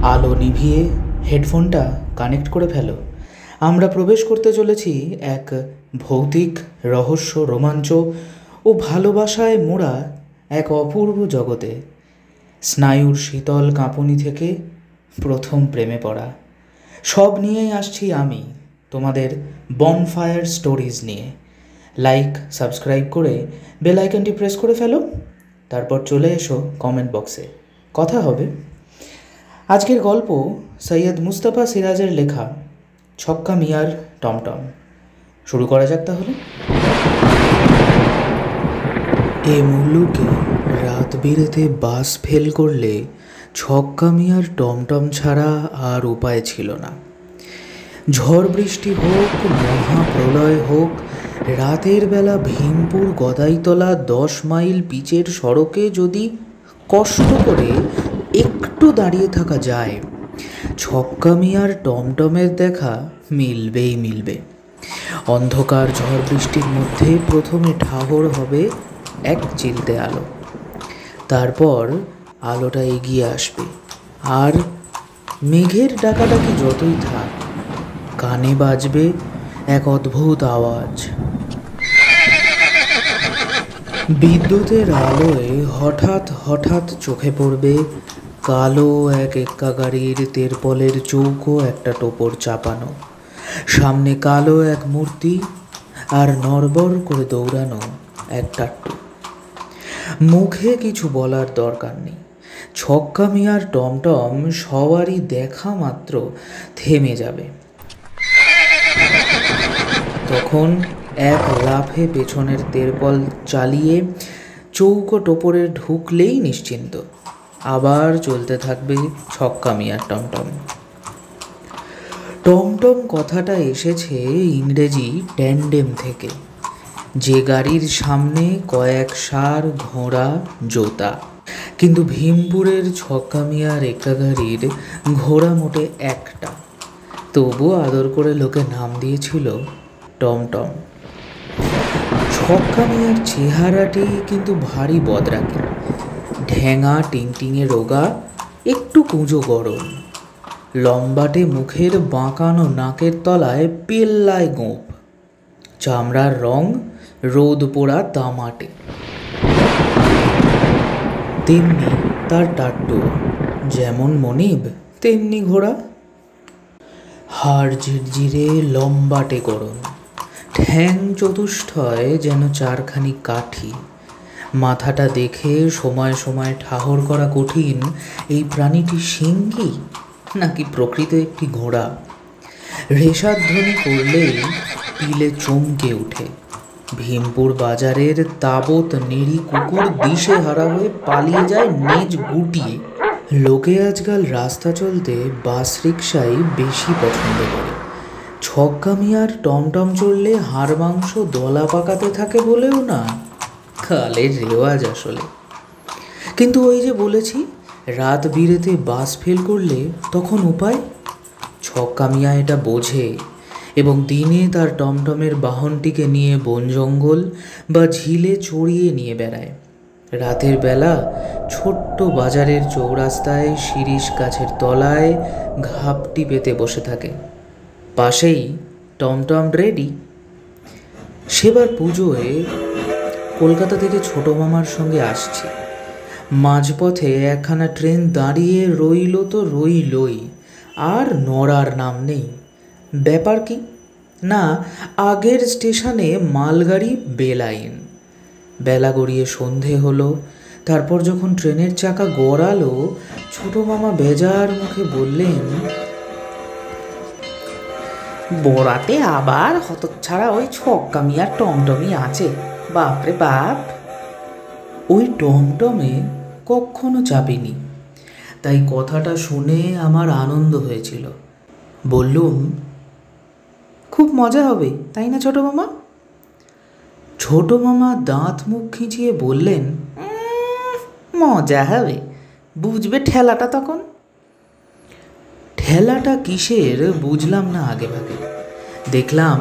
আলো নিভিয়ে হেডফোনটা কানেক্ট করে ফেলো। আমরা প্রবেশ করতে চলেছি এক ভৌতিক রহস্য, রোমাঞ্চ ও ভালোবাসায় মোড়া এক অপূর্ব জগতে। স্নায়ুর শীতল কাঁপুনি থেকে প্রথম প্রেমে পড়া, সব নিয়েই আসছি আমি তোমাদের বনফায়ার স্টোরিজ নিয়ে। লাইক, সাবস্ক্রাইব করে বেল আইকনটি প্রেস করে ফেলো, তারপর চলে এসো কমেন্ট বক্সে, কথা হবে। আজকের গল্প সৈয়দ মুস্তাফা সিরাজের লেখা ছক্কা মিয়ার টমটম। শুরু করা যাক তাহলে। এ মুলুকে রাত বিরেতে বাস ফেল করলে ছক্কা মিয়ার টমটম ছাড়া আর উপায় ছিল না। ঝড় বৃষ্টি হোক, মহাপ্রলয় হোক, রাতের বেলা ভীমপুর গদাইতলা 10 মাইল পিচের সড়কে যদি কষ্ট করে একটু দাঁড়িয়ে থাকা যায়, ছক্কা মিয়ার টমটমের দেখা মিলবে। অন্ধকার ঝড় বৃষ্টির মধ্যে প্রথমে ঠাহর হবে এক চিলতে আলো, তারপর আলোটা এগিয়ে আসবে, আর মেঘের ডাকাডাকি যতই থাক, কানে বাজবে এক অদ্ভুত আওয়াজ। বিদ্যুতের আলোয় হঠাৎ চোখে পড়বে কালো এক এক্কা গাড়ির তেরপলের চৌকো একটা টোপর চাপানো, সামনে কালো এক মূর্তি, আর নড়বড় করে দৌড়ানো এক টাট্টু। মুখে কিছু বলার দরকার নেই, ছক্কা মিয়ার টমটম সবারই দেখা মাত্র থেমে যাবে। তখন এক লাফে পেছনের তেরপল চালিয়ে চৌকো টোপরে ঢুকলেই নিশ্চিন্ত, আবার চলতে থাকবে ছক্কা মিয়ার টমটম। টমটম কথাটা এসেছে ইংরেজি ট্যান্ডেম থেকে, যে গাড়ির সামনে কয়েক ষাঁড় ঘোড়া জোতা। কিন্তু ভীমপুরের ছক্কা মিয়ার একা গাড়ির ঘোড়া মোটে একটা, তবুও আদর করে লোকে নাম দিয়েছিল টমটম। ছক্কা মিয়ার চেহারাটি কিন্তু ভারী বদরাকি, ঢ্যাঙা টিংটিঙে রোগা, একটু কুঁজো গরম, লম্বাটে মুখের বাঁকানো নাকের তলায় পেল্লায় গোঁপ, চামড়ার রং রোদ পোড়া তামাটে। তেমনি তার টাট্টু, যেমন মনিব তেমনি ঘোড়া। হাড় ঝিরঝিরে লম্বাটে গরম, ঠ্যাং চতুষ্টয় যেন চারখানি কাঠি। মাথাটা দেখে সময় সময় ঠাহর করা কঠিন, এই প্রাণীটি সিংহী নাকি প্রকৃত একটি ঘোড়া। রেশাধ্বনি করলেই পিলে চমকে উঠে। ভীমপুর বাজারের তাবৎ নেড়ি কুকুর দিশে হারা হয়ে পালিয়ে যায় নেজ গুটিয়ে। লোকে আজকাল রাস্তা চলতে বাস রিক্সাই বেশি পছন্দ করে। ছক্কা মিয়ার টমটম চললে হাড় মাংস দলা পাকাতে থাকে বলেও না, কালের রেওয়াজ আসলে। কিন্তু ওই যে বলেছি, রাত বিরেতে বাস ফেল করলে তখন উপায়। ছক্কা মিয়া এটা বোঝে এবং দিনে তার টমটমের বাহনটিকে নিয়ে বন জঙ্গল বা ঝিলে চড়িয়ে নিয়ে বেড়ায়। রাতের বেলা ছোট্ট বাজারের চৌরাস্তায় শিরীষ গাছের তলায় ঘাপটি পেতে বসে থাকে, পাশেই টমটম রেডি। সেবার পুজোয় কলকাতা থেকে ছোট মামার সঙ্গে আসছি। মাঝপথে একখানা ট্রেন দাঁড়িয়ে রইল তো রইলই, আর নড়ার নাম নেই। ব্যাপার কি না, আগের স্টেশনে মালগাড়ি বেলাইন। বেলা গড়িয়ে সন্ধে হলো। তারপর যখন ট্রেনের চাকা গড়ালো, ছোট মামা বেজার মুখে বললেন, বরাতে আবার হতচ্ছাড়া ওই ছক্কা মিয়ার টমটমই আছে, বাপরে বাপ। ওই টমটমে কখনো চাপিনি, তাই কথাটা শুনে আমার আনন্দ হয়েছিল। বললুম, খুব মজা হবে তাই না ছোট মামা? ছোট মামা দাঁত মুখ খিঁচিয়ে বললেন, মজা হবে, বুঝবে ঠেলাটা তখন। ঠেলাটা কিসের বুঝলাম না আগে ভাগে। দেখলাম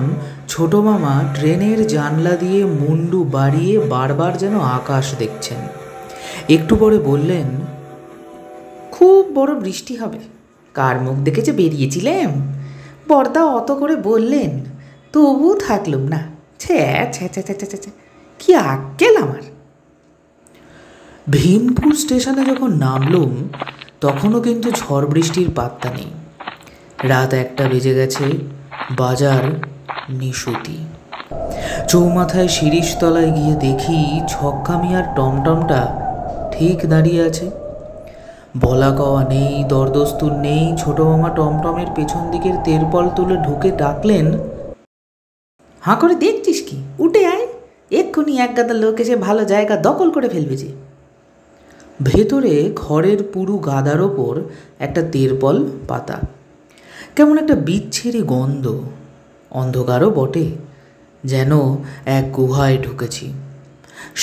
ছোট মামা ট্রেনের জানলা দিয়ে মুন্ডু বাড়িয়ে বারবার যেন আকাশ দেখছেন। একটু পরে বললেন, খুব বড় বৃষ্টি হবে, কার মুখ দেখেছে বেরিয়েছিলেন? বড়দা অত করে বললেন, তবু থাকলুম না। ছ্যা ছ্যা ছ্যা ছ্যা ছ্যা ছ্যা, কি আক্কেল আমার। ভীমপুর স্টেশনে যখন নামলুম তখনও কিন্তু ঝড় বৃষ্টির পাত্তা নেই। রাত 1টা বেজে গেছে, বাজার নিশুতি। চৌমাথায় শিরিষতলায় গিয়ে দেখি ছক্কা মিয়ার টমটমটা ঠিক দাঁড়িয়ে আছে। বলা কওয়া নেই, দরদস্তুর নেই। ছোট মামা টমটমের পেছন দিকের তেরপল তুলে ঢুকে ডাকলেন, হাঁ করে দেখছিস কি? উঠে আয়, এক্ষুনি এক গাদা লোক এসে ভালো জায়গা দখল করে ফেলবে যে। ভেতরে খড়ের পুরু গাদার ওপর একটা তেরপল পাতা। কেমন একটা বিচ্ছিরি গন্ধ, অন্ধকারও বটে, যেন এক গুহায় ঢুকেছি।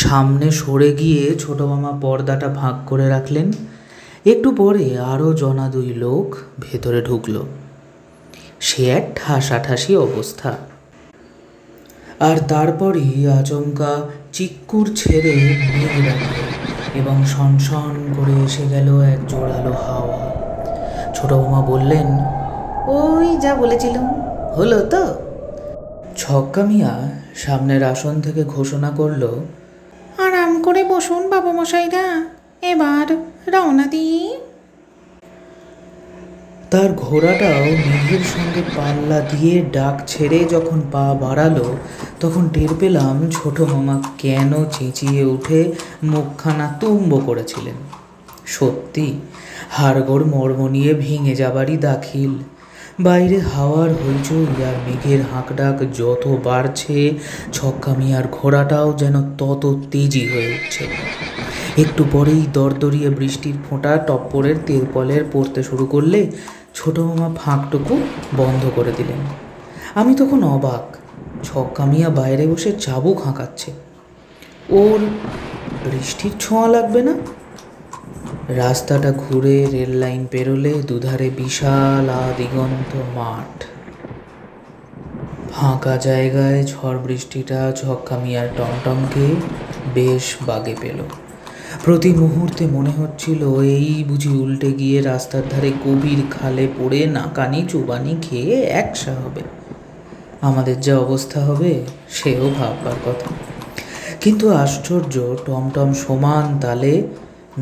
সামনে সরে গিয়ে ছোট মামা পর্দাটা ভাগ করে রাখলেন। একটু পরে আরও জনা 2 লোক ভেতরে ঢুকল। সে এক ঠাসাঠাসি অবস্থা। আর তারপরই আচমকা চিক্কুর ছেড়ে মেঘ ডাকল এবং সনসন করে এসে গেল এক জোরালো হাওয়া। ছোট মামা বললেন, ওই যা বলেছিলাম হলো তো? ছক্কা মিয়া সামনের আসন থেকে ঘোষণা করল, আরাম করে বসুন বাবু মশাইরা, এবার রওনা দিই। তার ঘোড়াটাও মেঘের সঙ্গে পাল্লা দিয়ে ডাক ছেড়ে যখন পা বাড়ালো তখন টের পেলাম ছোট মামা কেন চেঁচিয়ে উঠে মুখখানা তুম্ব করেছিলেন। সত্যি হাড়গোড় মর্মনিয়ে ভেঙে যাবারই দাখিল। বাইরে হাওয়ার হইচই আর মেঘের হাঁকডাক যত বাড়ছে, ছক্কা মিয়ার ঘোড়াটাও যেন তত তেজি হয়ে উঠছে। একটু পরেই দরদরিয়ে বৃষ্টির ফোঁটা টপ্পরের তেরপলের পড়তে শুরু করলে ছোট মামা ফাঁকটুকু বন্ধ করে দিলেন। আমি তখন অবাক। ছক্কা মিয়া বাইরে বসে চাবুক হাঁকাচ্ছে। ওর বৃষ্টির ছোঁয়া লাগবে না? রাস্তাটা ঘুরে রেল লাইন পেরোলে দুধারে বিশাল আদিগন্ত মাঠ। ফাঁকা জায়গায় ঝড় বৃষ্টিটা ছক্কা মিয়ার টমটমকে বেশ বাগে পেল। প্রতি মুহূর্তে মনে হচ্ছিল এই বুঝি উল্টে গিয়ে রাস্তার ধারে গভীর খালে পড়ে নাকানি চুবানি খেয়ে একসা হবে। আমাদের যা অবস্থা হবে সেও ভাববার কথা। কিন্তু আশ্চর্য, টমটম সমান তালে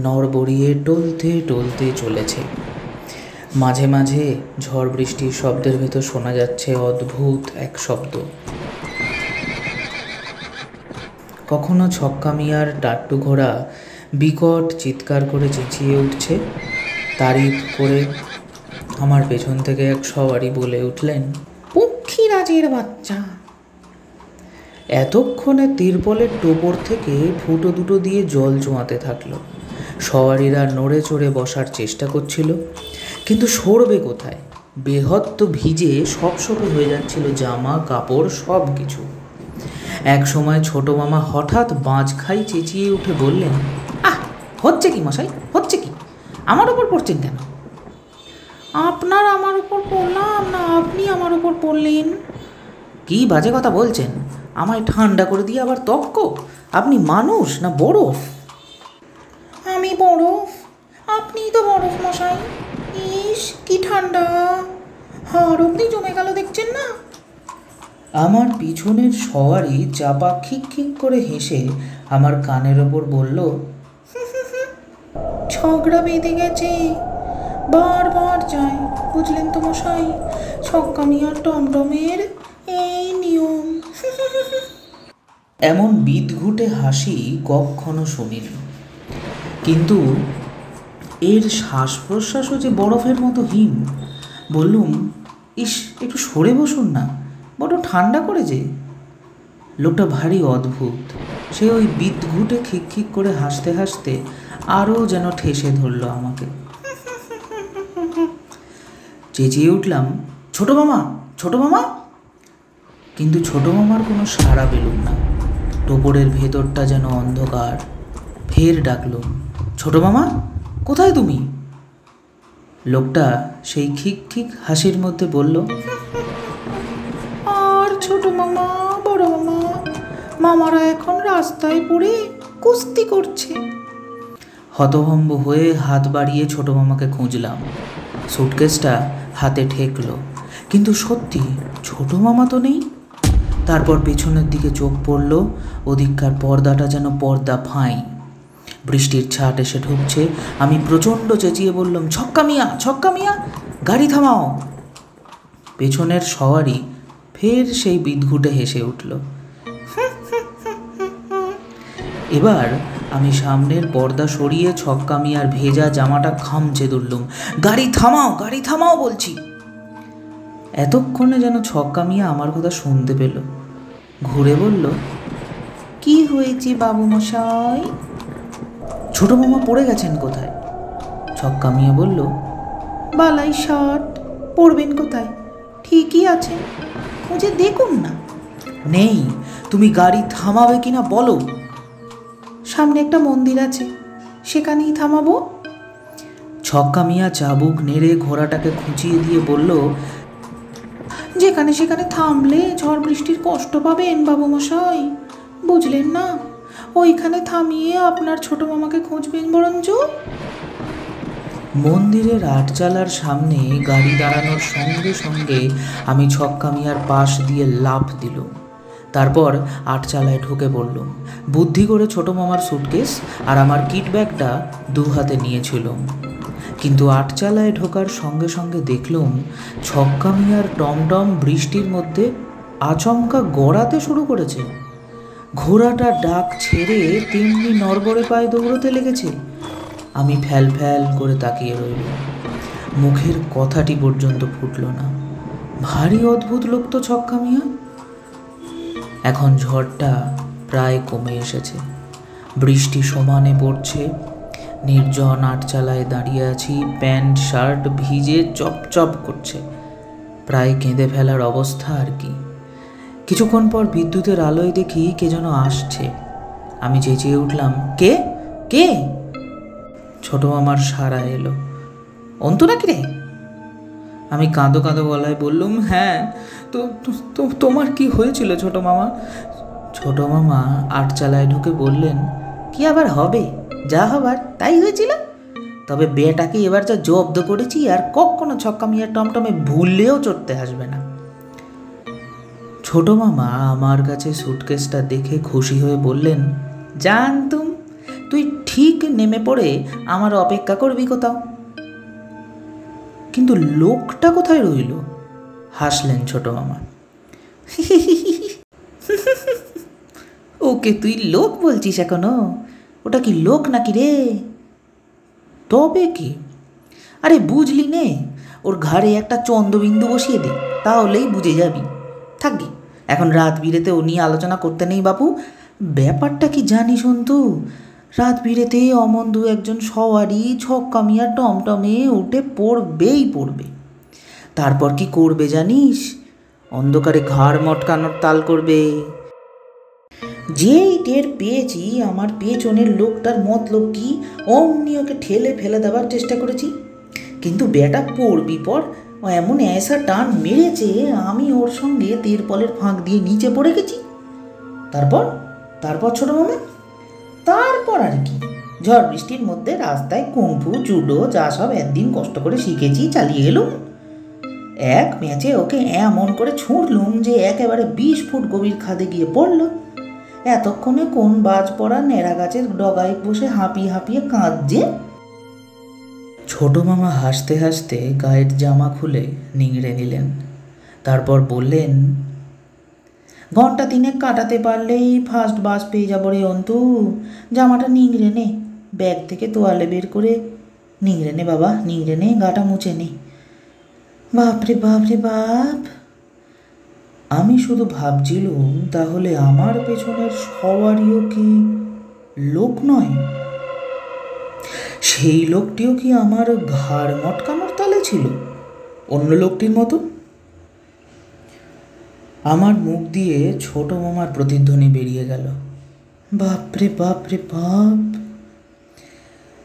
নড়বড়িয়ে টলতে টলতে চলেছে। মাঝে মাঝে ঝড় বৃষ্টির শব্দের ভেতর শোনা যাচ্ছে অদ্ভুত এক শব্দ। কখনো ছক্কা মিয়ার টাট্টু ঘোড়া বিকট চিৎকার করে চেঁচিয়ে উঠছে। তারিফ করে আমার পেছন থেকে এক সওয়ারি বলে উঠলেন, পক্ষীরাজের বাচ্চা। এতক্ষণে তিরপলের টোপর থেকে ফুটো দুটো দিয়ে জল চোঁয়াতে থাকলো। সওয়ারিরা নড়ে চড়ে বসার চেষ্টা করছিল, কিন্তু সরবে কোথায়? বেহত্ত ভিজে সপসপে হয়ে যাচ্ছিল জামা কাপড় সব কিছু। এক সময় ছোট মামা হঠাৎ বাঁচ খাই চেঁচিয়ে উঠে বললেন, আহ, হচ্ছে কি মশাই, হচ্ছে কি? আমার ওপর পড়ছেন কেন? আপনার আমার উপর পড়লাম না আপনি আমার উপর পড়লেন? কি বাজে কথা বলছেন? আমায় ঠান্ডা করে দিয়ে আবার তক্ক? আপনি মানুষ না বরফ? আমি বরফ, আপনিই তো বরফ মশাই। ইস কি ঠান্ডা, হাড় অব্দি জমে গেল দেখছেন না? আমার পিছনের সওয়ারি চাপা খিক খিক করে হেসে আমার কানের ওপর বলল, ঝগড়া বেঁধে গেছে, বারবার যায়, বুঝলেন তো মশাই? ছক্কা মিয়ার টমটমের এই নিয়ম। এমন বিদঘুটে হাসি কখনো শুনিনি। কিন্তু এর শ্বাস প্রশ্বাসও যে বরফের মতো হিম। বললুম, ইস একটু সরে বসুন না, বড় ঠান্ডা করে যে। লোকটা ভারী অদ্ভুত। সে ওই বিদঘুটে খিক খিক করে হাসতে হাসতে আরও যেন ঠেসে ধরল আমাকে। চেঁচিয়ে উঠলাম, ছোট মামা, ছোট মামা। কিন্তু ছোট মামার কোনো সাড়া পেলুম না। টোপরের ভেতরটা যেন অন্ধকার। ফের ডাকলুম, ছোট মামা কোথায় তুমি? লোকটা সেই খিক খিক হাসির মধ্যে বলল, আর ছোট মামা বড় মামা, মামারা এখন রাস্তায় পড়ে কুস্তি করছে। হতভম্ব হয়ে হাত বাড়িয়ে ছোট মামাকে খুঁজলাম। সুটকেসটা হাতে ঠেকলো, কিন্তু সত্যি ছোট মামা তো নেই। তারপর পেছনের দিকে চোখ পড়ল, ওদিককার পর্দাটা যেন পর্দা ফাঁই। বৃষ্টির ছাট এসে ঢুকছে। আমি প্রচণ্ড চেঁচিয়ে বললাম, ছক্কা মিয়া, ছক্কা মিয়া, গাড়ি থামাও। পেছনের সওয়ারি ফের সেই বিদঘুটে হেসে উঠল। এবার আমি সামনের পর্দা সরিয়ে ছক্কা মিয়ার ভেজা জামাটা খামচে ধরলুম। গাড়ি থামাও, গাড়ি থামাও বলছি। এতক্ষণে যেন ছক্কা মিয়া আমার কথা শুনতে পেল। ঘুরে বলল, কি হয়েছে বাবু মশাই? ছোট মামা পড়ে গেছেন কোথায়? ছক্কা মিয়া বলল, বালাই শার্ট, পড়বেন কোথায়? ঠিকই আছে, খুঁজে দেখুন না। নেই, তুমি গাড়ি থামাবে কিনা বলো। সামনে একটা মন্দির আছে, সেখানেই থামাবো। ছক্কা মিয়া চাবুক নেড়ে ঘোড়াটাকে খুঁচিয়ে দিয়ে বলল, যেখানে সেখানে থামলে ঝড় বৃষ্টির কষ্ট পাবেন বাবু মশাই, বুঝলেন না? ওইখানে থামিয়ে আপনার ছোট মামাকে খুঁজবেন বরঞ্চ। মন্দিরের আটচালার সামনে গাড়ি দাঁড়ানোর সঙ্গে সঙ্গে আমি ছক্কা মিয়ার পাশ দিয়ে লাফ দিলুম। তারপর আটচালায় ঢুকে পড়লুম। বুদ্ধি করে ছোট মামার সুটকেস আর আমার কিট ব্যাগটা দু হাতে নিয়েছিলাম। কিন্তু আটচালায় ঢোকার সঙ্গে সঙ্গে দেখলুম ছক্কা মিয়ার টমটম বৃষ্টির মধ্যে আচমকা গড়াতে শুরু করেছে। ঘোড়াটা ডাক ছেড়ে তেমনি নড়বড়ে পায়ে দৌড়তে লেগেছে। আমি ফ্যাল ফ্যাল করে তাকিয়ে রইলাম। মুখের কথাটি পর্যন্ত ফুটল না। ভারী অদ্ভুত লোক তো ছক্কা মিয়া। এখন ঝড়টা প্রায় কমে এসেছে। বৃষ্টি সমানে পড়ছে। নির্জন আটচালায় দাঁড়িয়ে আছি, প্যান্ট শার্ট ভিজে চপচপ করছে, প্রায় কেঁদে ফেলার অবস্থা আর কি। কিছুক্ষণ পর বিদ্যুতের আলোয় দেখি কে যেন আসছে। আমি চেঁচিয়ে উঠলাম, কে কে? ছোট মামার সাড়া এলো, অন্তু নাকি রে? আমি কাঁদো কাঁদো গলায় বললুম, হ্যাঁ, তো তোমার কি হয়েছিল ছোট মামা? ছোট মামা আটচালায় ঢুকে বললেন, কি আবার হবে, যা হবার তাই হয়েছিল। তবে বেটাকে এবার যা জব্দ করেছি আর কখনো ছক্কা মিয়ার টমটমে ভুললেও চড়তে আসবে না। ছোট মামা আমার কাছে সুটকেসটা দেখে খুশি হয়ে বললেন, জানতুম তুই ঠিক নেমে পড়ে আমার অপেক্ষা করবি কোথাও। কিন্তু লোকটা কোথায় রইল? হাসলেন ছোট মামা। ওকে তুই লোক বলছিস এখনো? ওটা কি লোক নাকি রে? তবে কি? আরে বুঝলি নে, ওর ঘাড়ে একটা চন্দ্রবিন্দু বসিয়ে দে, তাহলেই বুঝে যাবি। থাকবি, এখন রাত বিরেতে ও নিয়ে আলোচনা করতে নেই বাপু। ব্যাপারটা কি জানিস অন্তু? রাত বিরেতে অমন দু একজন সওয়ারি ছক্কা মিয়ার টমটমে উঠে পড়বেই পড়বে। তারপর কি করবে জানিস? অন্ধকারে ঘাড় মটকানোর তাল করবে। যেই টের পেয়েছি আমার পেছনের লোকটার মতলব কি, অমনি ওকে ঠেলে ফেলে দেওয়ার চেষ্টা করেছি। কিন্তু বেটা পড়বি পর এমন ऐसा টান মেরেছে, আমি ওর সঙ্গে তেরপলের ফাঁক দিয়ে নিচে পড়ে গেছি। তারপর ছোট মামা, তারপর আর কি, ঝড় বৃষ্টির মধ্যে রাস্তায় কুংফু জুডো যা সব একদিন কষ্ট করে শিখেছি চালিয়ে এলুম। এক ম্যাচে ওকে এমন করে ছুঁড়লুম যে একেবারে 20 ফুট গভীর খাদে গিয়ে পড়ল। এতক্ষণে কোন বাজ পড়া নেড়া গাছের ডগায় বসে হাঁপিয়ে হাঁপিয়ে কাঁদছে। ছোট মামা হাসতে হাসতে গায়ের জামা খুলে নিংড়ে নিলেন। তারপর বললেন, ঘন্টা 3 কাটাতে পারলেই ফার্স্ট বাস পেয়ে যাবো রে অন্তু। জামাটা নিংড়ে নে, ব্যাগ থেকে তোয়ালে বের করে নিংড়ে নে বাবা, নিংড়ে নে, গাটা মুছে নে। বাপরে বাপরে বাপ। আমি শুধু ভাবছিলুম, তাহলে আমার পেছনের সওয়ারিও কি লোক নয়? সেই লোকটিও কি আমার ঘাড় মটকানোর তালে ছিল, অন্য লোকটির মতো? আমার মুখ দিয়ে ছোট মামার প্রতিধ্বনি বেরিয়ে গেল, বাপরে বাপরে বাপ।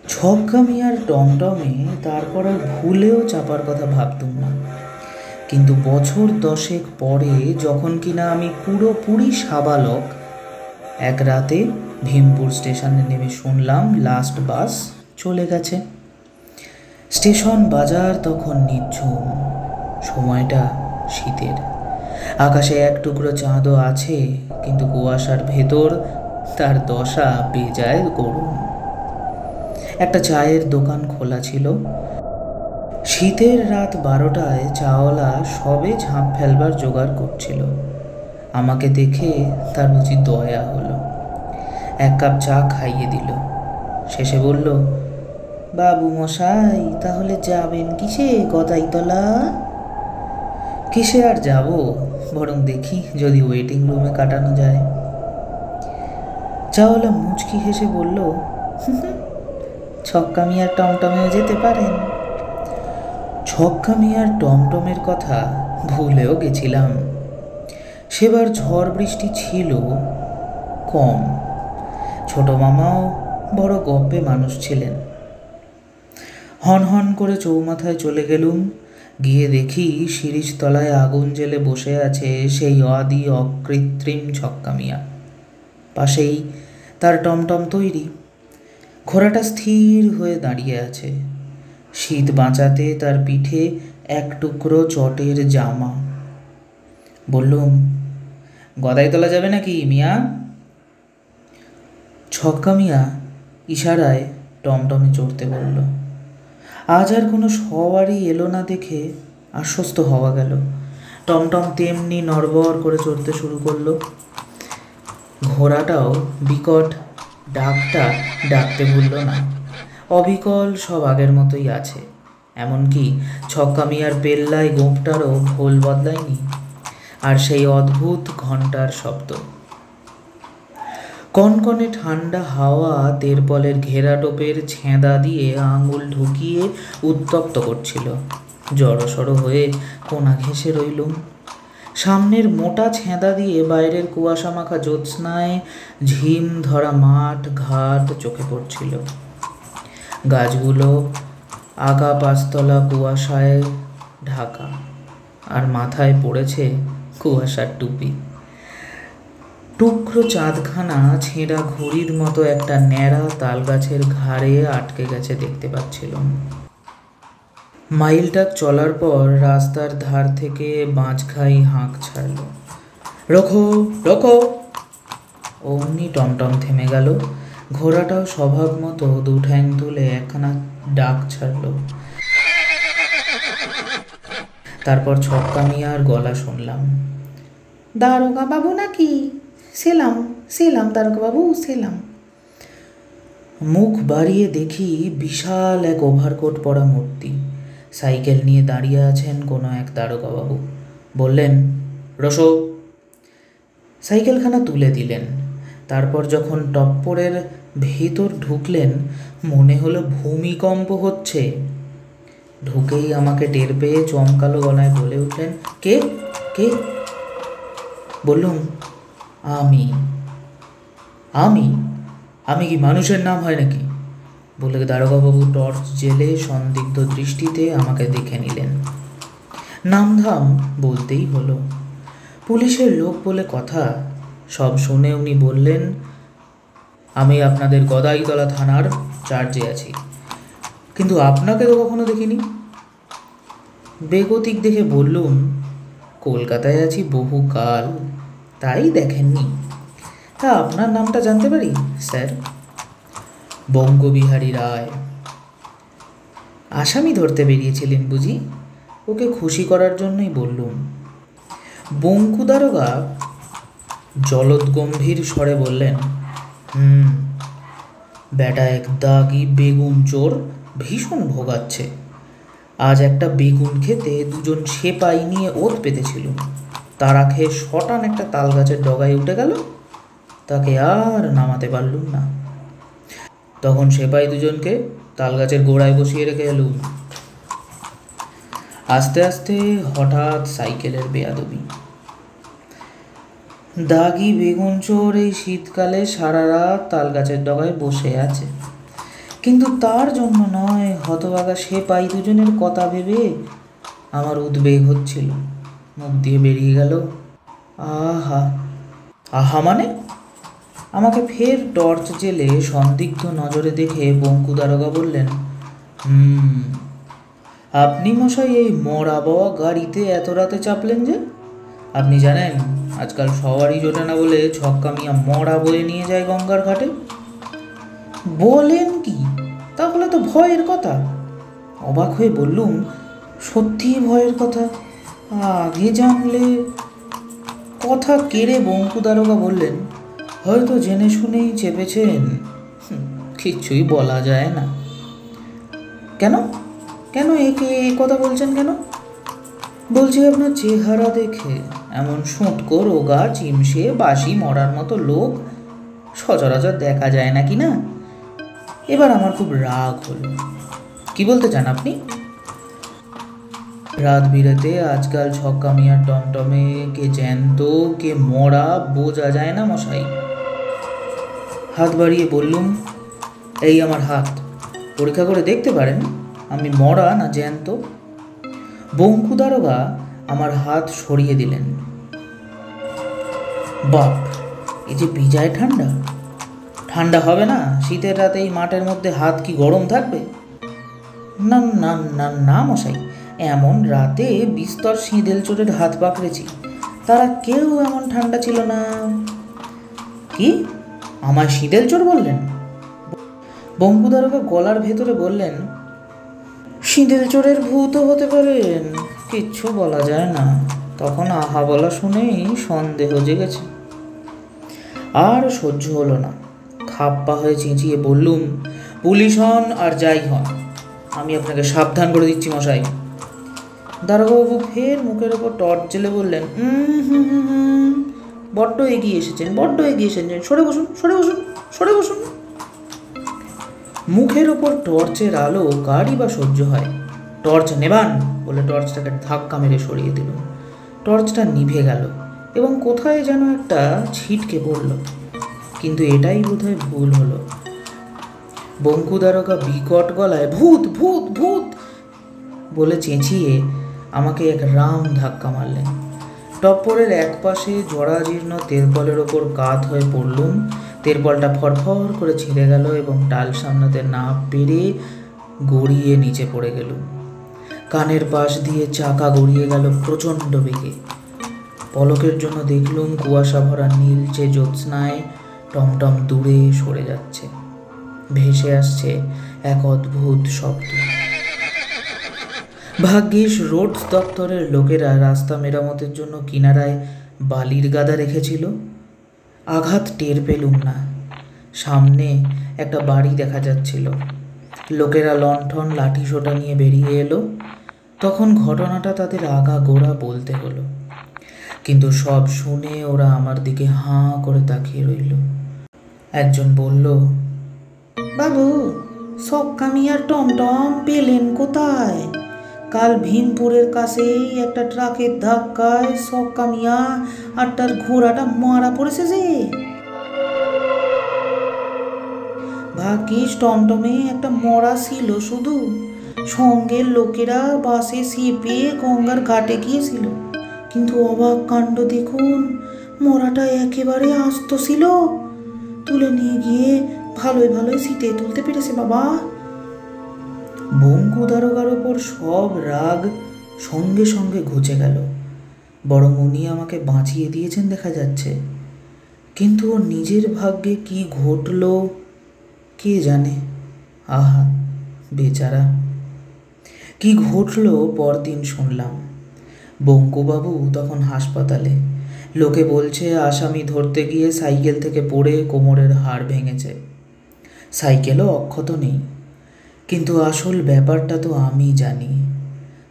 ছক্কা মিয়ার টমটমে তারপর আর ভুলেও চাপার কথা ভাবতুম না। কিন্তু বছর 10 পরে যখন কিনা আমি পুরোপুরি সাবালক, এক রাতে ভীমপুর স্টেশনে নেমে শুনলাম লাস্ট বাস চলে গেছে। স্টেশন বাজার তখন নিঝুম, সময়টা শীতের। আকাশে এক টুকরো চাঁদও আছে, কিন্তু কুয়াশার ভেতর তার দশা বেজায় করুণ। একটা চায়ের দোকান খোলা ছিল। শীতের রাত 12টায় চাওয়ালা সবে ঝাঁপ ফেলবার জোগাড় করছিল। আমাকে দেখে তার বুঝি দয়া হলো, 1 কাপ চা খাইয়ে দিল। শেষে বলল, বাবু মশাই, তাহলে যাবেন কিসে গদাইতলা? কিসে আর যাব, বরং দেখি যদি ওয়েটিং রুমে কাটানো যায়। চাওয়ালা মুচকি হেসে বলল, ছক্কা মিয়ার টমটমেও যেতে পারেন। ছক্কা মিয়ার টমটমের কথা ভুলেও গেছিলাম। সেবার ঝড় বৃষ্টি ছিল কম। ছোট মামাও বড় গপ্পে মানুষ ছিলেন। হন হন করে চৌমাথায় চলে গেলুম। গিয়ে দেখি শিরিষ তলায় আগুন জ্বেলে বসে আছে সেই আদি অকৃত্রিম ছক্কা মিয়া। পাশেই তার টমটম তৈরি। ঘোড়াটা স্থির হয়ে দাঁড়িয়ে আছে। শীত বাঁচাতে তার পিঠে 1 টুকরো চটের জামা। বললুম, গদাইতলা যাবে নাকি মিয়া? ছক্কা মিয়া ইশারায় টমটমে চড়তে বলল। আজ আর কোনো সওয়ারি এলো না দেখে আশ্বস্ত হওয়া গেল। টমটম তেমনি নড়বড় করে চড়তে শুরু করলো। ঘোড়াটাও বিকট ডাকটা ডাকতে ভুলল না। অবিকল সব আগের মতোই আছে। এমনকি ছক্কা মিয়ার পেল্লায় গোঁপটারও ভোল বদলায়নি। আর সেই অদ্ভুত ঘণ্টার শব্দ। কনকনে ঠান্ডা হাওয়া তেরপলের ঘেরা টোপের ছেঁদা দিয়ে আঙুল ঢুকিয়ে উত্তপ্ত করছিল। জড়সড় হয়ে কোনা ঘেঁষে রইলুম। সামনের মোটা ছেঁদা দিয়ে বাইরের কুয়াশা মাখা জ্যোৎস্নায় ঝিম ধরা মাঠ ঘাট চোখে পড়ছিল। গাছগুলো আগা পাঁচতলা কুয়াশায় ঢাকা, আর মাথায় পড়েছে কুয়াশার টুপি। টুকরো চাঁদখানা ছেঁড়া ঘুড়ির মতো একটা ন্যাড়া তালগাছের ঘাড়ে আটকে গেছে দেখতে পাচ্ছিলাম। মাইলটা চলার পর রাস্তার ধার থেকে বাঁচখাই হাঁক ছাড়ল, রোখো রোখো। অমনি টমটম থেমে গেল। ঘোড়াটাও স্বভাব মতো 2 ঠ্যাং তুলে একখানা ডাক ছাড়ল। তারপর ছক্কা মিয়ার গলা শুনলাম, দারোগা বাবু নাকি? সেলাম সেলাম দারোগা বাবু, সেলাম। মুখ বাড়িয়ে দেখি বিশাল এক ওভারকোট পরা মূর্তি। সাইকেল নিয়ে দাঁড়িয়ে আছেন কোনো এক দারোগা বাবু। বললেন, রসো। সাইকেলখানা তুলে দিলেন। তারপর যখন টপ্পরের ভেতর ঢুকলেন, মনে হলো ভূমিকম্প হচ্ছে। ঢুকেই আমাকে টের পেয়ে চমকালো গলায় বলে উঠলেন, কে কে? বললুম, আমি। আমি আমি কি মানুষের নাম হয় নাকি? বলে দারোগাবাবু টর্চ জেলে সন্দিগ্ধ দৃষ্টিতে আমাকে দেখে নিলেন। নামধাম বলতেই হলো। পুলিশের লোক বলে কথা। সব শুনে উনি বললেন, আমি আপনাদের গদাইতলা থানার চার্জে আছি, কিন্তু আপনাকে তো কখনো দেখিনি। বেগতিক দেখে বললুম, কলকাতায় আছি বহুকাল, তাই দেখেননি। তা আপনার নামটা জানতে পারি স্যার? বঙ্গবিহারী রায়। আসামি ধরতে বেরিয়েছিলেন বুঝি? ওকে খুশি করার জন্যই বললুম। বঙ্কু দারোগা জলদগম্ভীর স্বরে বললেন, বেটা এক দাগি বেগুন চোর, ভীষণ ভোগাচ্ছে। আজ একটা বেগুন খেতে 2জন সেপাই নিয়ে ওত পেতেছিল। তারা খেয়ে শটান একটা তাল গাছের ডগায় উঠে গেল। তাকে আর নামাতে পারলুম না। তখন সেপাই 2জনকে তাল গাছের গোড়ায় বসিয়ে রেখে এলুম। আস্তে আস্তে হঠাৎ সাইকেলের বেয়াদবি। দাগি বেগুন চোর এই শীতকালে সারা রাত তাল গাছের ডগায় বসে আছে, কিন্তু তার জন্য নয়, হতভাগা সেপাই 2জনের কথা ভেবে আমার উদ্বেগ হচ্ছিল। মুখ দিয়ে বেরিয়ে গেল, আহা। আহা মানে? আমাকে ফের টর্চ জেলে সন্দিগ্ধ নজরে দেখে বঙ্কু দারোগা বললেন, আপনি মশাই এই মরা বাওয়া গাড়িতে এত রাতে চাপলেন যে? আপনি জানেন আজকাল সবারই জোটে না বলে ছক্কা মিয়া মরা বয়ে নিয়ে যায় গঙ্গার ঘাটে। বলেন কি? তাহলে তো ভয়ের কথা। অবাক হয়ে বললুম, সত্যিই ভয়ের কথা, আগে জানলে। কথা কেড়ে বঙ্কু দারোগা বললেন, হয়তো জেনে শুনেই চেপেছেন। কিচ্ছুই বলা যায় না। কেন কেন একে এ কথা বলছেন কেন? বলছি আপনার চেহারা দেখে এমন সুঁটকো রোগা চিমসে বাসি মরার মতো লোক সচরাচর দেখা যায় নাকি না? এবার আমার খুব রাগ হলো। কি বলতে চান আপনি? রাত বিরেতে আজকাল ছক্কা মিয়ার টমটমে কে জ্যান্ত কে মরা বোঝা যায় না মশাই। হাত বাড়িয়ে বললুম, এই আমার হাত, পরীক্ষা করে দেখতে পারেন আমি মরা না জ্যান্ত। বঙ্কু দারোগা আমার হাত সরিয়ে দিলেন। বাপ, এই যে ভিজায় ঠান্ডা। ঠান্ডা হবে না শীতের রাতে এই মাঠের মধ্যে হাত কি গরম থাকবে? না না না না মশাই, এমন রাতে বিস্তর সিঁদেল চোরের হাত পাকড়েছি, তারা কেউ এমন ঠান্ডা ছিল না। কি আমায় সিঁদেল চোর বললেন? বঙ্কু দারোগা গলার ভেতরে বললেন, সিঁদেল চোরের ভূতও হতে পারেন, কিচ্ছু বলা যায় না। তখন আহা বলা শুনেই সন্দেহ জেগেছে। আর সহ্য হলো না, খাপ্পা হয়ে চেঁচিয়ে বললুম, পুলিশ হন আর যাই হন, আমি আপনাকে সাবধান করে দিচ্ছি মশাই। দারোগাবাবু ফের মুখের ওপর টর্চ জেলে বললেন, বড্ড এগিয়ে এসেছেন, বড্ড এগিয়ে এসেছেন, সরে বসুন সরে বসুন সরে বসুন। মুখের ওপর টর্চের আলো কারই বা সহ্য হয়? টর্চ নেবান বলে টর্চটাকে ধাক্কা মেরে সরিয়ে দিল। টর্চটা নিভে গেল এবং কোথায় যেন একটা ছিটকে পড়ল, কিন্তু এটাই বোধহয় ভুল হলো। বঙ্কু দারোগা বিকট গলায় ভূত ভূত ভূত বলে চেঁচিয়ে আমাকে এক রাম ধাক্কা মারলেন। টপ্পরের এক পাশে জরাজীর্ণ তেরপলের ওপর কাত হয়ে পড়লুম। তেরপলটা ফরফর করে ছিঁড়ে গেল এবং টাল সামলাতে না পেরে গড়িয়ে নিচে পড়ে গেল। কানের পাশ দিয়ে চাকা গড়িয়ে গেল প্রচণ্ড বেগে। পলকের জন্য দেখলুম কুয়াশা ভরা নীলচে জ্যোৎস্নায় টমটম দূরে সরে যাচ্ছে, ভেসে আসছে এক অদ্ভুত শব্দ। ভাগ্যিস রোড দপ্তরের লোকেরা রাস্তা মেরামতের জন্য কিনারায় বালির গাদা রেখেছিল। আঘাত টের পেলুম না। সামনে একটা বাড়ি দেখা যাচ্ছিল। লোকেরা লণ্ঠন লাঠি সোটা নিয়ে বেরিয়ে এলো। তখন ঘটনাটা তাদের আগা গোড়া বলতে হলো, কিন্তু সব শুনে ওরা আমার দিকে হাঁ করে তাকিয়ে রইল। একজন বলল, বাবু ছক্কা মিয়ার টমটম পেলেন কোথায়? কাল ভীমপুরের কাছেই একটা ট্রাকের ধাক্কায় ছক্কা মিয়া আর তার ঘোড়াটা মারা পড়েছে যে। ভাগ্যিস টমটমে একটা মরা ছিল শুধু, সঙ্গের লোকেরা বাসে চেপে গঙ্গার ঘাটে গিয়েছিল, কিন্তু অবাক কাণ্ড দেখুন, মরাটা একেবারে আস্ত ছিল। তুলে নিয়ে গিয়ে ভালোই ভালোই সিটে তুলতে পেরেছে বাবা। বঙ্কু দারোগার ওপর সব রাগ সঙ্গে সঙ্গে ঘুচে গেল। বরং উনি আমাকে বাঁচিয়ে দিয়েছেন দেখা যাচ্ছে, কিন্তু ওর নিজের ভাগ্যে কি ঘটল কে জানে। আহা বেচারা, কি ঘটল পরদিন শুনলাম। বঙ্কুবাবু তখন হাসপাতালে। লোকে বলছে আসামি ধরতে গিয়ে সাইকেল থেকে পড়ে কোমরের হাড় ভেঙেছে। সাইকেলও অক্ষত নেই, কিন্তু আসল ব্যাপারটা তো আমি জানি।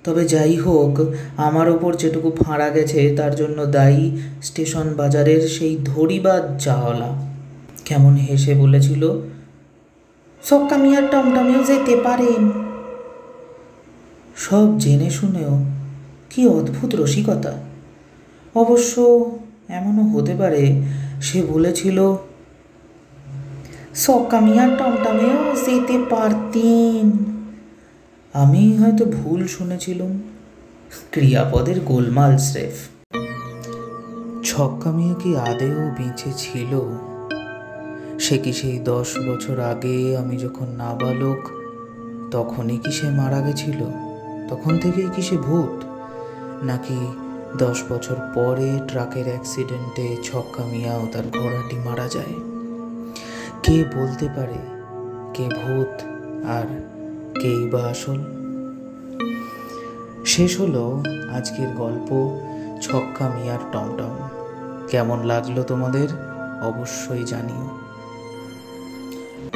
তবে যাই হোক, আমার ওপর যেটুকু ফাঁড়া গেছে তার জন্য দায়ী স্টেশন বাজারের সেই ধরিবাজ চাওয়ালা। কেমন হেসে বলেছিল, ছক্কা মিয়ার টমটমেও যেতে পারেন। সব জেনে শুনেও কি অদ্ভুত রসিকতা। অবশ্য এমনও হতে পারে সে বলেছিল ছক্কা মিয়ার টমটমেও যেতে পারতেন। আমি হয়তো ভুল শুনেছিলাম, ক্রিয়াপদের গোলমাল স্রেফ। ছক্কা মিয়া কি আদেও বেঁচে ছিল? সে কি সেই 10 বছর আগে আমি যখন নাবালক তখনই কি সে মারা গেছিল? তখন থেকেই কি সে ভূত, নাকি 10 বছর পরে ট্রাকের অ্যাক্সিডেন্টে ছক্কা মিয়া ও তার ঘোড়াটি মারা যায়? কে বলতে পারে কে ভূত আর কেই বা আসল? শেষ হলো আজকের গল্প ছক্কা মিয়ার টমটম। কেমন লাগলো তোমাদের অবশ্যই জানিও।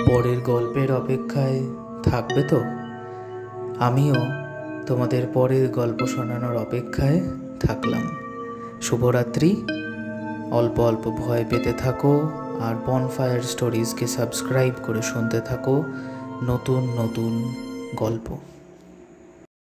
পরের গল্পের অপেক্ষায় থাকবে তো? আমিও তোমাদের পরের গল্প শোনানোর অপেক্ষায় থাকলাম। শুভরাত্রি। অল্প অল্প ভয় পেতে থাকো আর বনফায়ার স্টোরিজকে সাবস্ক্রাইব করে শুনতে থাকো নতুন নতুন গল্প।